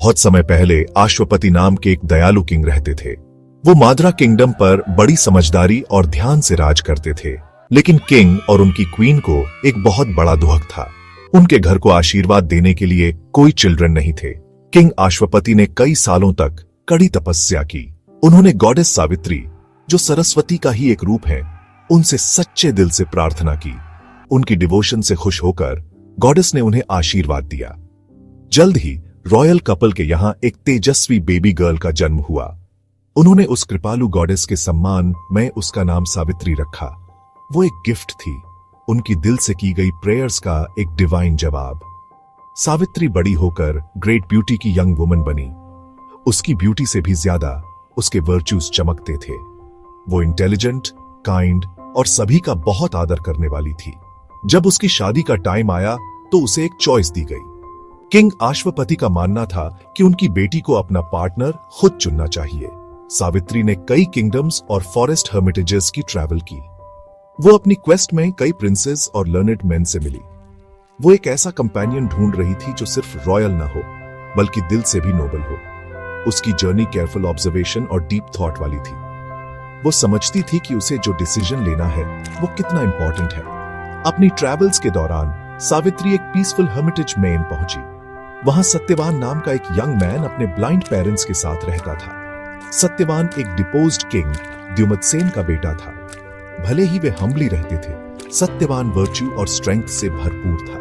बहुत समय पहले अश्वपति नाम के एक दयालु किंग रहते थे। वो माद्रा किंगडम पर बड़ी समझदारी और ध्यान से राज करते थे। लेकिन किंग और उनकी क्वीन को एक बहुत बड़ा दुख था। उनके घर को आशीर्वाद देने के लिए कोई चिल्ड्रन नहीं थे। किंग अश्वपति ने कई सालों तक कड़ी तपस्या की। उन्होंने गॉडेस सावित्री, जो सरस्वती का ही एक रूप है, उनसे सच्चे दिल से प्रार्थना की। उनकी डिवोशन से खुश होकर गॉडेस ने उन्हें आशीर्वाद दिया। जल्द ही रॉयल कपल के यहां एक तेजस्वी बेबी गर्ल का जन्म हुआ। उन्होंने उस कृपालु गॉडेस के सम्मान में उसका नाम सावित्री रखा। वो एक गिफ्ट थी, उनकी दिल से की गई प्रेयर्स का एक डिवाइन जवाब। सावित्री बड़ी होकर ग्रेट ब्यूटी की यंग वुमन बनी। उसकी ब्यूटी से भी ज्यादा उसके वर्च्यूज चमकते थे। वो इंटेलिजेंट, काइंड और सभी का बहुत आदर करने वाली थी। जब उसकी शादी का टाइम आया तो उसे एक चॉइस दी गई। किंग अश्वपति का मानना था कि उनकी बेटी को अपना पार्टनर खुद चुनना चाहिए। सावित्री ने कई किंगडम्स और फॉरेस्ट हर्मिटेजेस की ट्रैवल की। वो अपनी क्वेस्ट में कई प्रिंसेस और लर्नेड मेन से मिली। वो एक ऐसा कंपेनियन ढूंढ रही थी जो सिर्फ रॉयल न हो बल्कि दिल से भी नोबल हो। उसकी जर्नी केयरफुल ऑब्जर्वेशन और डीप थॉट वाली थी। वो समझती थी कि उसे जो डिसीजन लेना है वो कितना इंपॉर्टेंट है। अपनी ट्रैवल्स के दौरान सावित्री एक पीसफुल हर्मिटेज में पहुंची। वहां सत्यवान नाम का एक यंग मैन अपने ब्लाइंड पेरेंट्स के साथ रहता था। सत्यवान एक डिपोज्ड किंग द्युमतसेन का बेटा था। भले ही वे हम्बली रहते थे, सत्यवान वर्च्यू और स्ट्रेंथ से भरपूर था।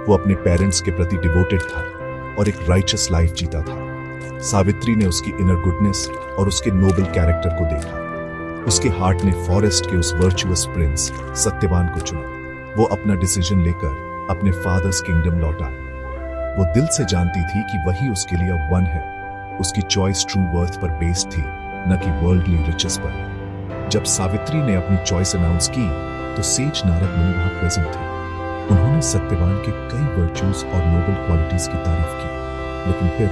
वो अपने पेरेंट्स के प्रति डिवोटेड था और एक राइचस लाइफ जीता था। सावित्री ने उसकी इनर गुडनेस और उसके नोबल कैरेक्टर को देखा। उसके हार्ट ने फॉरेस्ट के उस वर्चुअस प्रिंस सत्यवान को चुना। वो अपना डिसीजन लेकर अपने फादर्स किंगडम लौटा। वो दिल से जानती थी कि वही उसके लिए वन है। उसकी चॉइस ट्रू वर्थ पर बेस्ड थी, न कि वर्ल्डली रिचेस पर। जब सावित्री ने अपनी चॉइस अनाउंस की तो सेज नारद मुनि वहां प्रेजेंट थे। उन्होंने सत्यवान के कई वर्च्यूज और नोबल क्वालिटीज की तारीफ की। लेकिन फिर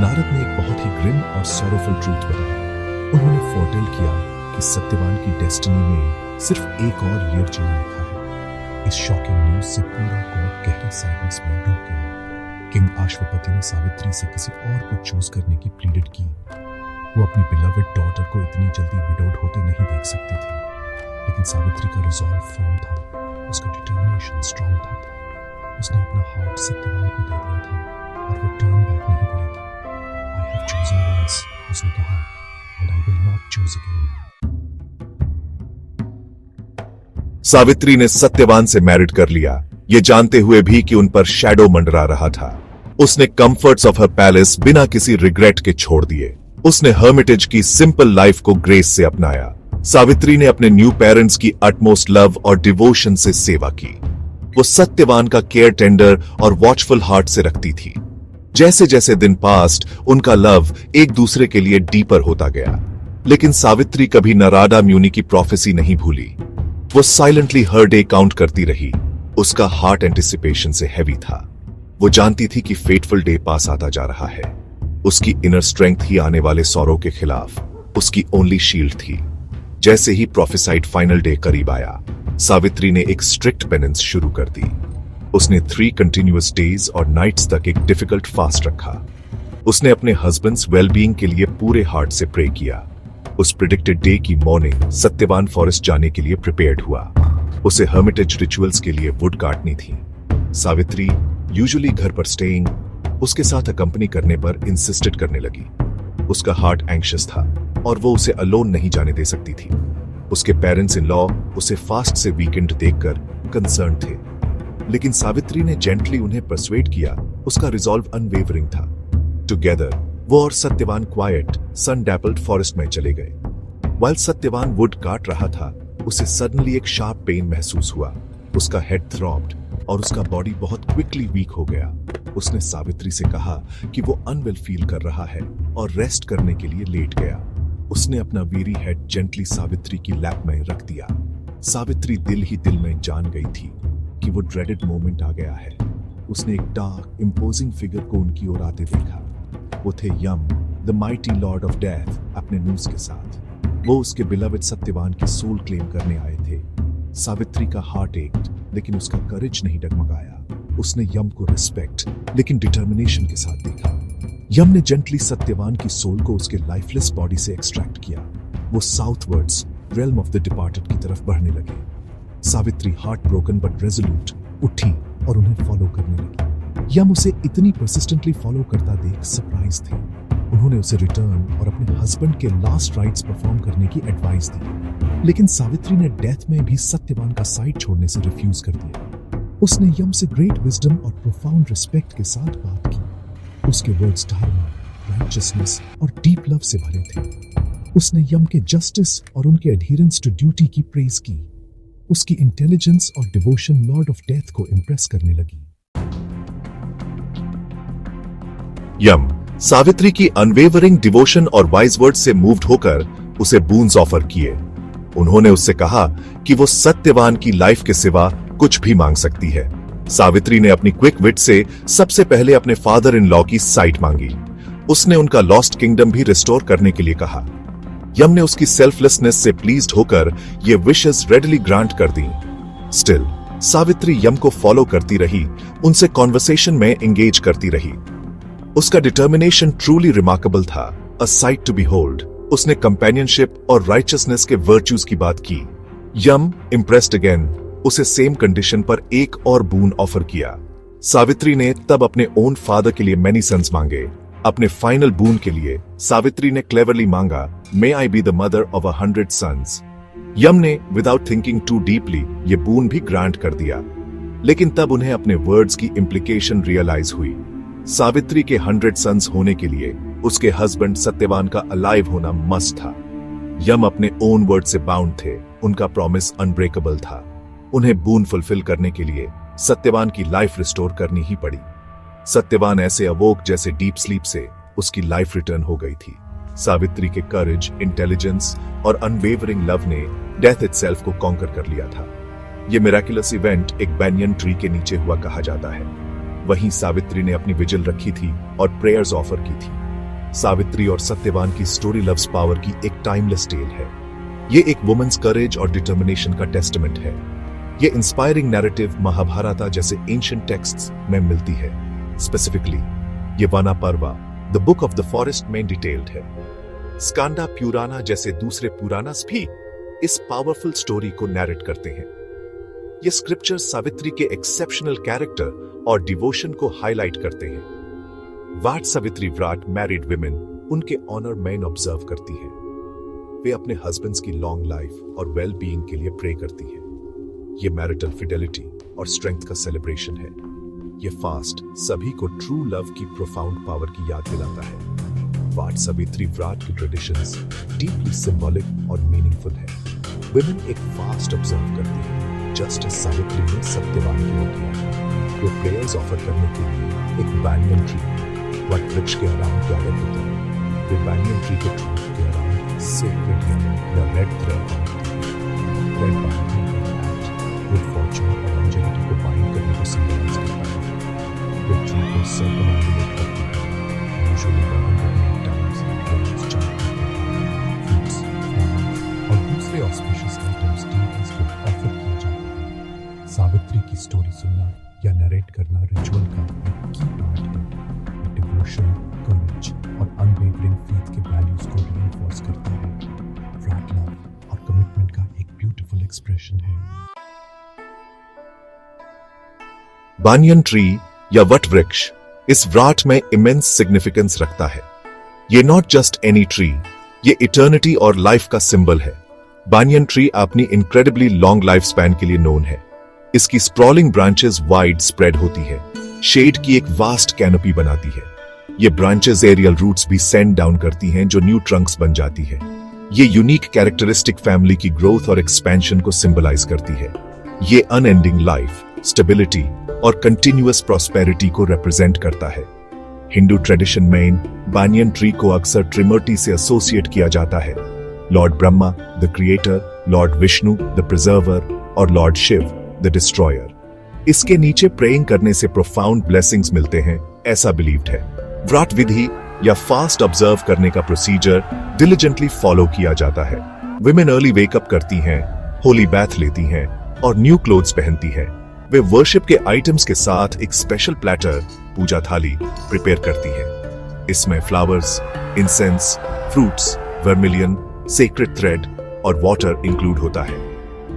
नारद ने एक बहुत ही ग्रिम और सॉरोफुल ट्रूथ बताया। उन्होंने फोरटेल किया कि सत्यवान की डेस्टिनी में सिर्फ एक और ईयर जीना लिखा है। इस शॉकिंग न्यूज से पूरा कोर्ट गहरे साइलेंस में डूब गया। किंग अश्वपति ने सावित्री से किसी और को चूज करने की प्लीडेड की। वो अपनी बिलवेड डॉटर को इतनी जल्दी विडोड होते नहीं देख सकती थी। लेकिन सावित्री का रिजॉल्व फर्म था, उसका डिटर्मिनेशन स्ट्रांग था। उसने अपना हार्ट सत्यवान को दे दिया था और वो टर्न बैक नहीं करेगी। आई हैव चोजन वंस, उसने कहा, and I will not choose again. Savitri ने सत्यवान से मैरिड कर लिया, ये जानते हुए भी कि उन पर शैडो मंडरा रहा था। उसने कंफर्ट्स ऑफ हर पैलेस बिना किसी रिग्रेट के छोड़ दिए। उसने हर्मिटेज की सिंपल लाइफ को ग्रेस से अपनाया। सावित्री ने अपने न्यू पेरेंट्स की अटमोस्ट लव और डिवोशन से सेवा की। वो सत्यवान का केयर टेंडर और वॉचफुल हार्ट से रखती थी। जैसे जैसे दिन पास्ट, उनका लव एक दूसरे के लिए डीपर होता गया। लेकिन सावित्री कभी नराडा म्यूनि की प्रोफेसी नहीं भूली। वो साइलेंटली हर डे काउंट करती रही। उसका हार्ट एंटिसिपेशन से हैवी था। वो जानती थी कि फेटफुल डे पास आता जा रहा है। उसकी इनर स्ट्रेंथ ही आने वाले सौरों के खिलाफ उसकी ओनली शील्ड थी। जैसे ही प्रोफेसाइड फाइनल डे करीब आया, सावित्री ने एक स्ट्रिक्ट पेनेंस शुरू कर दी। उसने 3 कंटिन्यूअस डेज और नाइट्स तक एक डिफिकल्ट फास्ट रखा। उसने अपने हस्बैंड्स वेलबीइंग के लिए पूरे हार्ट से प्रे किया। उस प्रिडिक्टेड डे की मॉर्निंग सत्यवान फॉरेस्ट जाने के लिए प्रिपेयर्ड हुआ। उसे हर्मिटेज रिचुअल्स के लिए वुड काटनी थी। सावित्री यूजुअली घर पर स्टेइंग उसके साथ अकंपनी करने पर इंसिस्टेड करने लगी। उसका हार्ट एंग्शियस था और वो उसे अलोन नहीं जाने दे सकती थी। उसके पेरेंट्स इन लॉ उसे फास्ट से वीकेंड देखकर कंसर्न थे। लेकिन सावित्री ने जेंटली उन्हें परसुएड किया। उसका रिजॉल्व अनवेवरिंग था। टुगेदर वो और सत्यवान क्वाइट सन डैपल्ड फॉरेस्ट में चले गए। वाइल सत्यवान वुड काट रहा था, उसे सडनली एक शार्प पेन महसूस हुआ। उसका हेड थ्रॉब्ड और उसका बॉडी बहुत क्विकली वीक हो गया। उसने सावित्री से कहा कि वो अनवेल फील कर रहा है और रेस्ट करने के लिए लेट गया। उसने अपना वीरी हेड जेंटली सावित्री की लैप में रख दिया। सावित्री दिल ही दिल में जान गई थी कि वो ड्रेडेड मोमेंट आ गया है। उसने एक डार्क इम्पोजिंग फिगर को उनकी ओर आते देखा। वो थे Yama, the mighty lord of death, अपने नूस के साथ। वो उसके बिलवेड सत्यवान की सोल क्लेम करने आए थे। सावित्री का हार्ट एक्ट, लेकिन उसका करेज नहीं डगमगाया। उसने यम को रिस्पेक्ट लेकिन डिटर्मिनेशन के साथ देखा। यम ने जेंटली सत्यवान की सोल को उसके लाइफलेस बॉडी से एक्सट्रैक्ट किया। वो southwards realm of the departed की तरफ बढ़ने लगे। Savitri heart broken but resolute उठी और उन्हें फॉलो करने लगी। यम उसे इतनी परसिस्टेंटली फॉलो करता देख सरप्राइज थे। उन्होंने उसे रिटर्न और अपने हस्बैंड के लास्ट राइट्स परफॉर्म करने की एडवाइस दी, लेकिन सावित्री ने डेथ में भी सत्यवान का साइड छोड़ने से रिफ्यूज कर दिया। उसने यम से ग्रेट विजडम और प्रोफाउंड रिस्पेक्ट के साथ बात की। उसके वर्ड्स धर्म, राइचियसनेस और डीप लव से भरे थे। उसने यम के जस्टिस और उनके एडहेरेंस टू ड्यूटी की प्रेज की। उसकी इंटेलिजेंस और डिवोशन लॉर्ड ऑफ डेथ को इंप्रेस करने लगी। यम सावित्री की अनवेवरिंग डिवोशन और वाइज वर्ड से मूव्ड होकर उसे बून्स ऑफर किए। उन्होंने उससे कहा कि वो सत्यवान की लाइफ के सिवा कुछ भी मांग सकती है। सावित्री ने अपनी क्विक विट से सबसे पहले अपने फादर इन लॉ की साइट मांगी। उसने उनका लॉस्ट किंगडम भी रिस्टोर करने के लिए कहा। यम ने उसकी सेल्फलेसनेस से प्लीज्ड होकर ये विशेस रेडली ग्रांट कर दी। स्टिल सावित्री यम को फॉलो करती रही, उनसे कॉन्वर्सेशन में एंगेज करती रही। उसका डिटर्मिनेशन ट्रूली रिमार्केबल था, अ साइट टू बिहोल्ड। उसने कंपेनियनशिप और राइचियसनेस के वर्च्यूज की बात की। यम इम्प्रेस्ड अगेन उसे सेम कंडीशन पर एक और बून ऑफर किया। सावित्री ने तब अपने ओन फादर के लिए मेनी सन्स मांगे। अपने फाइनल बून के लिए सावित्री ने क्लेवरली मांगा, may I be the mother of 100 sons. Yama ने विदाउट थिंकिंग टू डीपली ये बून भी ग्रांट कर दिया, लेकिन तब उन्हें अपने वर्ड्स की इम्प्लीकेशन रियलाइज हुई। सावित्री के 100 सन्स होने के लिए उसके हस्बैंड सत्यवान का अलाइव होना मस्ट था। यम अपने ओन वर्ड से बाउंड थे, उनका प्रॉमिस अनब्रेकेबल था। उन्हें बून फुलफिल करने के लिए सत्यवान की लाइफ रिस्टोर करनी ही पड़ी। सत्यवान ऐसे अवोक जैसे डीप स्लीप से उसकी लाइफ रिटर्न हो गई थी। सावित्री के करेज, इंटेलिजेंस और अनवेवरिंग लव ने डेथ इटसेल्फ को कॉन्कर कर लिया था। यह मिराकुलस इवेंट एक बैनियन ट्री के नीचे हुआ कहा जाता है। वहीं सावित्री ने अपनी विजिल रखी थी और प्रेयर्स ऑफर की थी। सावित्री और सत्यवान की स्टोरी लव्स पावर की एक टाइमलेस टेल है। ये एक वुमेन्स करेज और डिटर्मिनेशन का टेस्टमेंट है। ये इंस्पायरिंग नैरेटिव महाभारत जैसे एंशिएंट टेक्स्ट्स में मिलती है। स्पेसिफिकली ये वाना पर्वा, the book of the forest में डिटेल्ड है। स्कांदा पुराना जैसे दूसरे पुराणास भी इस पावरफुल स्टोरी को नैरेट करते हैं। ये स्क्रिप्चर सावित्री के एक्सेप्शनल कैरेक्टर और डिवोशन को हाईलाइट करते हैं। वाट सावित्री व्राट मैरिड विमेन उनके ऑनर मैन ऑब्जर्व करती है। वे अपने हस्बैंड्स की लॉन्ग लाइफ और वेल बीइंग के लिए प्रे करती है। ये मैरिटल फिडेलिटी और स्ट्रेंथ का सेलिब्रेशन है। ये फास्ट सभी को ट्रू लव की प्रोफाउंड पावर की याद दिलाता है। वाट सावित्री व्राट की ट्रेडिशंस डीपली सिंबॉलिक और मीनिंगफुल है। विमेन एक फास्ट ऑब्जर्व करती है, जस्ट सावित्री ने सत्यवान के लिए किया। वे प्रेयर्स ऑफर करने के लिए एक बैनियन ट्री वट वृक्ष के अराउंड गैदर होते हैं। वे बैनियन ट्री के ट्रूथ के अराउंड सेक्रेड या red thread red binding good Fortune और लॉन्जेविटी को बाइंड करने को सिंबलाइज करता है। वे ट्री को सर्कमएम्बुलेट करते हैं, usually 108 times fruits chart fruits और दूसरे ऑस्पिशियस आइटम्स डीटीज को ऑफर किए जाते हैं। सावित्री की स्टोरी सुनना या नरेट करना रिचुअल का एक की पार्ट है। डिवोशन, करेज और अनवेवरिंग फेथ के वैल्यूज को रीइंफोर्स करता है। व्राट लव और कमिटमेंट का एक ब्यूटीफुल एक्सप्रेशन है। बानियन ट्री या वट वृक्ष इस व्राट में इमेंस सिग्निफिकेंस रखता है। ये नॉट जस्ट एनी ट्री, ये इटर्निटी और लाइफ का सिंबल है। बानियन ट्री अपनी इनक्रेडिबली लॉन्ग लाइफ स्पैन के लिए नोन है। इसकी स्प्रॉलिंग ब्रांचेस वाइड स्प्रेड होती है, शेड की एक वास्ट कैनोपी बनाती है। ये ब्रांचेस एरियल रूट्स भी सेंड डाउन करती हैं जो न्यू ट्रंक्स बन जाती है। ये यूनिक कैरेक्टरिस्टिक फैमिली की ग्रोथ और एक्सपेंशन को सिंबलाइज करती है। ये अनएंडिंग लाइफ, स्टेबिलिटी और कंटिन्यूअस प्रॉस्पेरिटी को रिप्रेजेंट करता है। हिंदू ट्रेडिशन में बानियन ट्री को अक्सर ट्रिमर्टी से एसोसिएट किया जाता है। Lord Brahma the creator, Lord Vishnu the preserver और लॉर्ड शिव द डिस्ट्रॉयर। इसके नीचे प्रेइंग करने से प्रोफाउंड ब्लेसिंग्स मिलते हैं, ऐसा बिलीव्ड है। व्राट विधि या फास्ट ऑब्जर्व करने का प्रोसीजर डिलिजेंटली फॉलो किया जाता है। विमेन अर्ली वेकअप करती हैं, होली बैथ लेती हैं और न्यू क्लोथ्स पहनती हैं। वे वर्शिप के आइटम्स के साथ एक स्पेशल प्लेटर, पूजा थाली प्रिपेयर करती हैं। इसमें flowers, incense, fruits, vermilion, sacred thread और वाटर इंक्लूड होता है।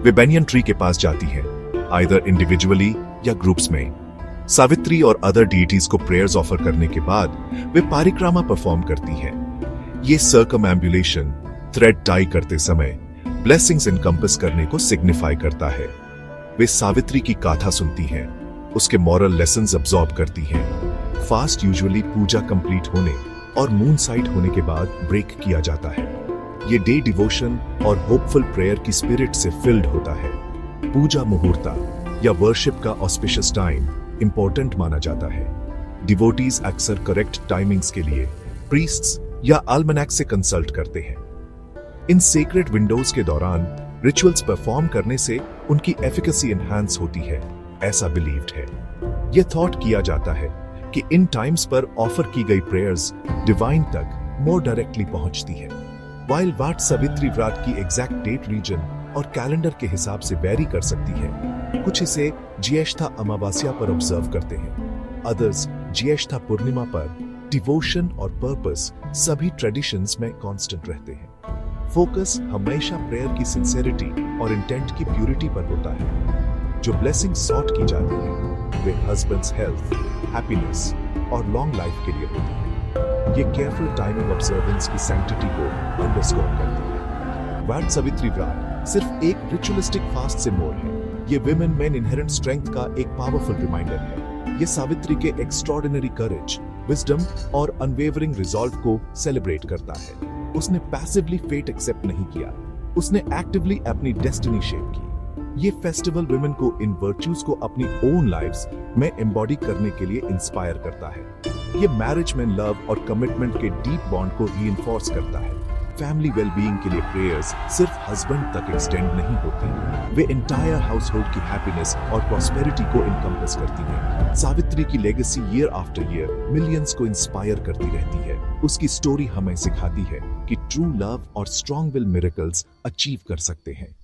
वे बैनियन ट्री के पास जाती हैं, आइदर इंडिविजुअली या ग्रुप्स में। सावित्री और अदर डीटीज को प्रेयर्स ऑफर करने के बाद वे पारिक्रमा परफॉर्म करती हैं। ये सर्कमएम्बुलेशन थ्रेड टाई करते समय ब्लेसिंग्स इनकम्पस करने को सिग्निफाई करता है। वे सावित्री की गाथा सुनती हैं, उसके मॉरल लेसन्स अब्सॉर्ब करती हैं। फास्ट यूजुअली पूजा कंप्लीट होने और मून साइट होने के बाद ब्रेक किया जाता है। ये डे डिवोशन और होपफुल प्रेयर की स्पिरिट से फिल्ड होता है। पूजा मुहूर्ता या वर्शिप का ऑस्पिशियस टाइम इंपॉर्टेंट माना जाता है। डिवोटीज अक्सर करेक्ट टाइमिंग्स के लिए प्रीस्ट्स या अल्मनैक से कंसल्ट करते हैं। इन सेक्रेड विंडोज के दौरान रिचुअल्स परफॉर्म करने से उनकी एफिकेसी एनहांस होती है, ऐसा बिलीव्ड है। यह थॉट किया जाता है कि इन टाइम्स पर ऑफर की गई प्रेयर्स डिवाइन तक मोर डायरेक्टली पहुंचती है। वाइल वाट सावित्री व्रत की एग्जैक्ट डेट रीजन और कैलेंडर के हिसाब से वेरी कर सकती है। कुछ इसे ज्येष्ठा अमावस्या पर ऑब्जर्व करते हैं, अदर्स ज्येष्ठा पूर्णिमा पर। डिवोशन और पर्पस सभी ट्रेडिशंस में कांस्टेंट रहते हैं। फोकस हमेशा प्रेयर की सिंसेरिटी और इंटेंट की प्यूरिटी पर होता है। जो ब्लेसिंग सॉट की जाती है वे हस्बैंड्स हेल्थ, हैप्पीनेस और लॉन्ग लाइफ के लिए होती है। ये केयरफुल टाइमिंग ऑब्जर्वेंस की सैंक्टिटी को अंडरस्कोर करती है। वाट सावित्री व्रत सिर्फ एक रिचुअलिस्टिक फास्ट से मोर है। ये विमेन में इनहेरेंट स्ट्रेंथ का एक पावरफुल रिमाइंडर है। ये सावित्री के एक्स्ट्रॉर्डिनरी करेज, विजडम और अनवेवरिंग रिजॉल्व को सेलिब्रेट करता है। उसने पैसिवली फेट एक्सेप्ट नहीं किया, उसने एक्टिवली अपनी डेस्टिनी शेप की। ये फेस्टिवल विमेन को इन वर्च्यूज को अपनी ओन लाइव्स में एम्बॉडी करने के लिए इंस्पायर करता है। ये मैरिज में लव और कमिटमेंट के डीप बॉन्ड को रीइंफोर्स करता है। फैमिली वेलबीइंग के लिए प्रेयर्स सिर्फ हस्बैंड तक एक्सटेंड नहीं होती, वे एंटायर हाउस होल्ड की हैप्पीनेस और प्रॉस्पेरिटी को इनकम्पस करती हैं। सावित्री की legacy year after year millions को इंस्पायर करती रहती है। उसकी स्टोरी हमें सिखाती है कि ट्रू लव और स्ट्रॉन्ग विल मिरेकल्स अचीव कर सकते हैं।